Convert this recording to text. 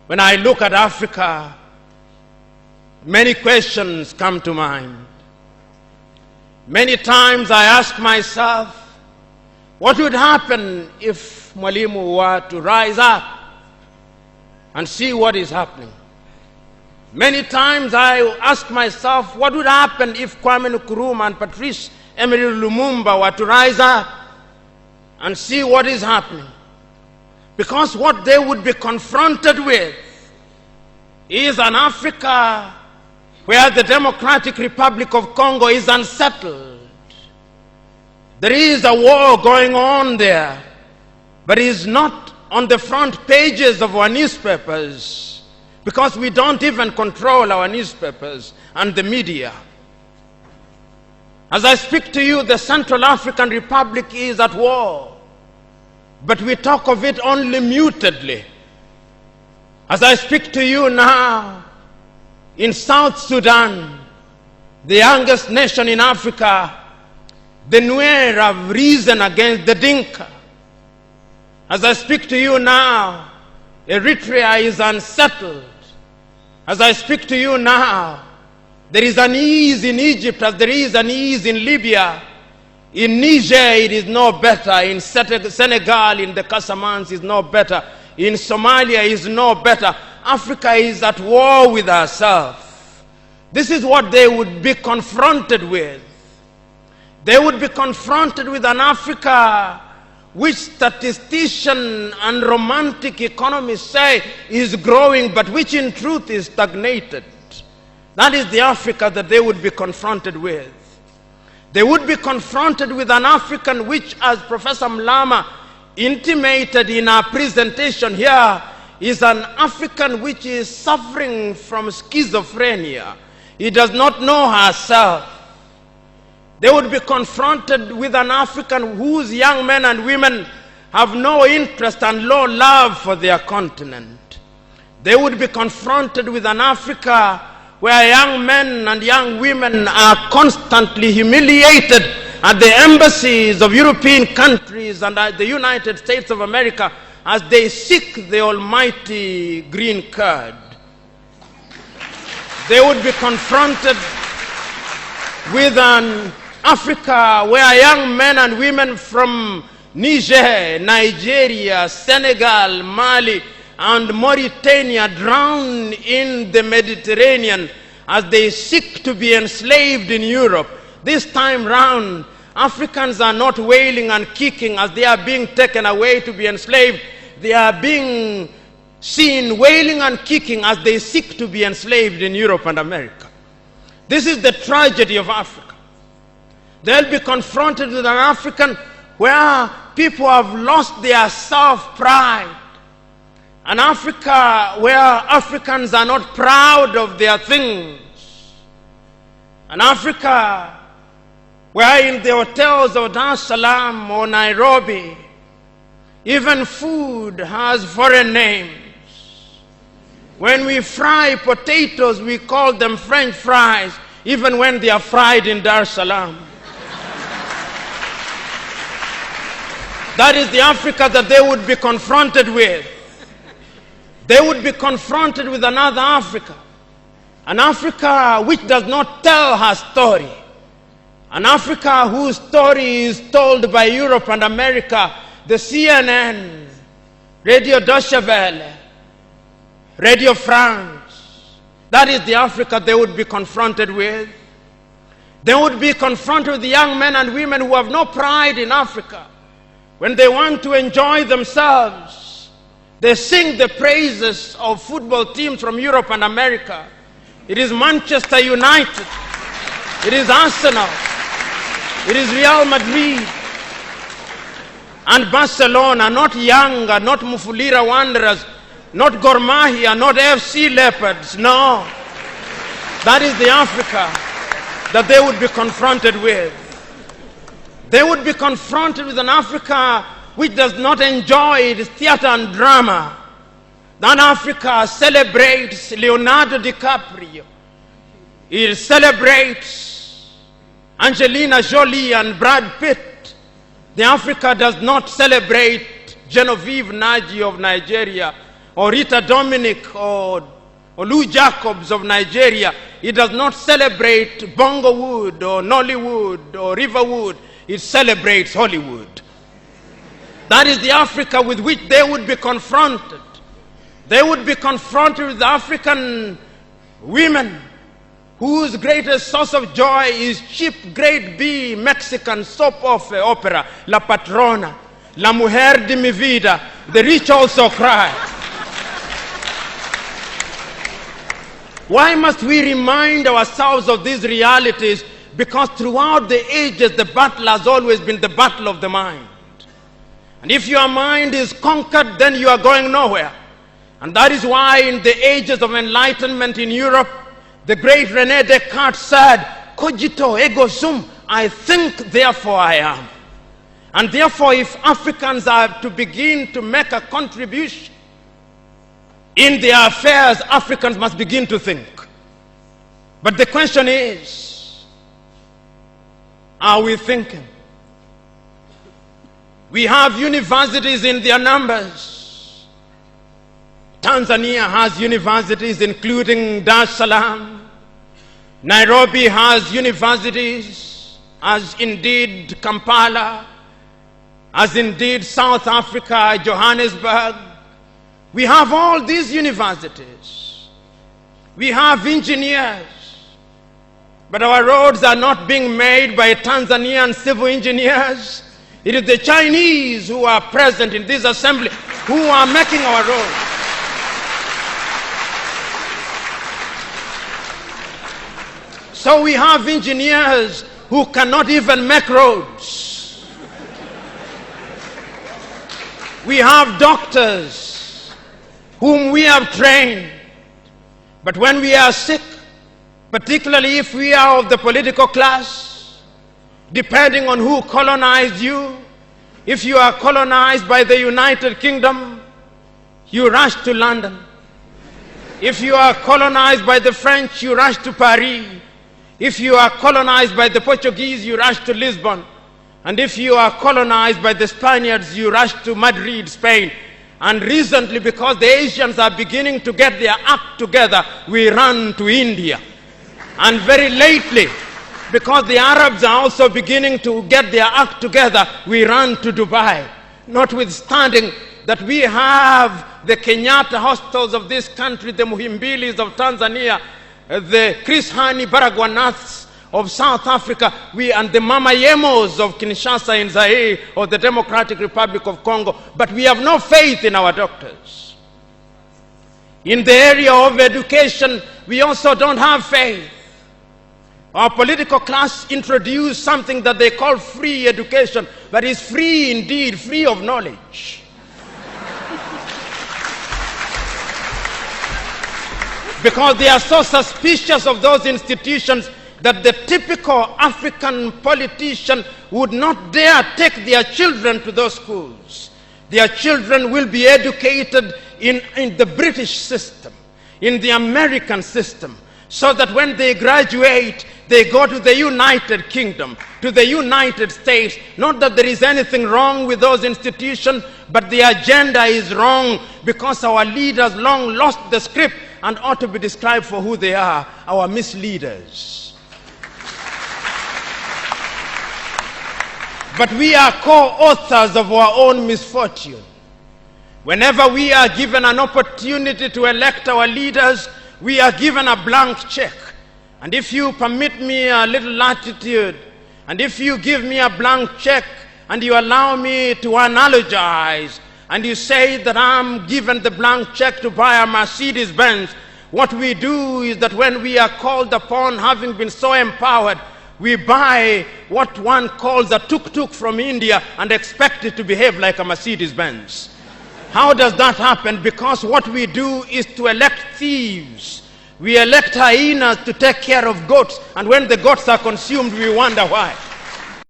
When I look at Africa, many questions come to mind. Many times I ask myself, what would happen if Mwalimu were to rise up and see what is happening? Many times I ask myself, what would happen if Kwame Nkrumah and Patrice Emery Lumumba were to rise up and see what is happening? Because what they would be confronted with is an Africa where the Democratic Republic of Congo is unsettled. There is a war going on there, but it is not on the front pages of our newspapers because we don't even control our newspapers and the media. As I speak to you, the Central African Republic is at war, but we talk of it only mutedly. As I speak to you now, in South Sudan, the youngest nation in Africa, the Nuer have risen against the Dinka. As I speak to you now, Eritrea is unsettled. As I speak to you now, there is an ease in Egypt as there is an ease in Libya. In Niger, it is no better. In Senegal, in the Casamance, is no better. In Somalia, is no better. Africa is at war with herself. This is what they would be confronted with. They would be confronted with an Africa which statisticians and romantic economists say is growing, but which in truth is stagnated. That is the Africa that they would be confronted with. They would be confronted with an African which, as Professor Mlama intimated in our presentation here, is an African which is suffering from schizophrenia. He does not know herself. They would be confronted with an African whose young men and women have no interest and low love for their continent. They would be confronted with an Africa where young men and young women are constantly humiliated at the embassies of European countries and at the United States of America as they seek the almighty green card. They would be confronted with an Africa where young men and women from Niger, Nigeria, Senegal, Mali, and Mauritania drown in the Mediterranean as they seek to be enslaved in Europe. This time round, Africans are not wailing and kicking as they are being taken away to be enslaved. They are being seen wailing and kicking as they seek to be enslaved in Europe and America. This is the tragedy of Africa. They'll be confronted with an African where people have lost their self-pride. An Africa where Africans are not proud of their things. An Africa where in the hotels of Dar es Salaam or Nairobi, even food has foreign names. When we fry potatoes, we call them French fries, even when they are fried in Dar es Salaam. That is the Africa that they would be confronted with. They would be confronted with another Africa. An Africa which does not tell her story. An Africa whose story is told by Europe and America, the CNN, Radio Deutsche Welle, Radio France. That is the Africa they would be confronted with. They would be confronted with the young men and women who have no pride in Africa. When they want to enjoy themselves, they sing the praises of football teams from Europe and America. It is Manchester United. It is Arsenal. It is Real Madrid. And Barcelona, not Yanga, not Mufulira Wanderers, not Gor Mahia, not FC Leopards. No. That is the Africa that they would be confronted with. They would be confronted with an Africa which does not enjoy its theater and drama. That Africa celebrates Leonardo DiCaprio. It celebrates Angelina Jolie and Brad Pitt. The Africa does not celebrate Genevieve Naji of Nigeria or Rita Dominic or Lou Jacobs of Nigeria, it does not celebrate Bongowood or Nollywood or Riverwood. It celebrates Hollywood. That is the Africa with which they would be confronted. They would be confronted with African women whose greatest source of joy is cheap grade B Mexican soap opera, La Patrona, La Mujer de mi Vida, The Rich Also Cry. Why must we remind ourselves of these realities? Because throughout the ages, the battle has always been the battle of the mind. And if your mind is conquered, then you are going nowhere. And that is why in the ages of enlightenment in Europe, the great René Descartes said, cogito ergo sum, I think, therefore I am. And therefore, if Africans are to begin to make a contribution in their affairs, Africans must begin to think. But the question is, are we thinking? We have universities in their numbers. Tanzania has universities including Dar es Salaam. Nairobi has universities, as indeed Kampala, as indeed South Africa, Johannesburg. We have all these universities. We have engineers. But our roads are not being made by Tanzanian civil engineers. It is the Chinese who are present in this assembly who are making our roads. So we have engineers who cannot even make roads. We have doctors whom we have trained. But when we are sick, particularly if we are of the political class, depending on who colonized you, if you are colonized by the United Kingdom, you rush to London. If you are colonized by the French, you rush to Paris. If you are colonized by the Portuguese, you rush to Lisbon. And if you are colonized by the Spaniards, you rush to Madrid, Spain. And recently, because the Asians are beginning to get their act together, we run to India. And very lately, because the Arabs are also beginning to get their act together, we run to Dubai. Notwithstanding that we have the Kenyatta hostels of this country, the Muhimbilis of Tanzania, the Chris Hani Baragwanaths of South Africa, and the Mama Yemos of Kinshasa in Zaire or the Democratic Republic of Congo, but we have no faith in our doctors. In the area of education, we also don't have faith. Our political class introduced something that they call free education, but it's free indeed, free of knowledge. Because they are so suspicious of those institutions that the typical African politician would not dare take their children to those schools. Their children will be educated in the British system, in the American system, so that when they graduate, they go to the United Kingdom, to the United States. Not that there is anything wrong with those institutions, but the agenda is wrong because our leaders long lost the script and ought to be described for who they are, our misleaders. But we are co-authors of our own misfortune. Whenever we are given an opportunity to elect our leaders, we are given a blank check. And if you permit me a little latitude, and if you give me a blank check, and you allow me to analogize, and you say that I'm given the blank check to buy a Mercedes Benz, what we do is that when we are called upon, having been so empowered, we buy what one calls a tuk-tuk from India and expect it to behave like a Mercedes Benz. How does that happen? Because what we do is to elect thieves. We elect hyenas to take care of goats, and when the goats are consumed, we wonder why.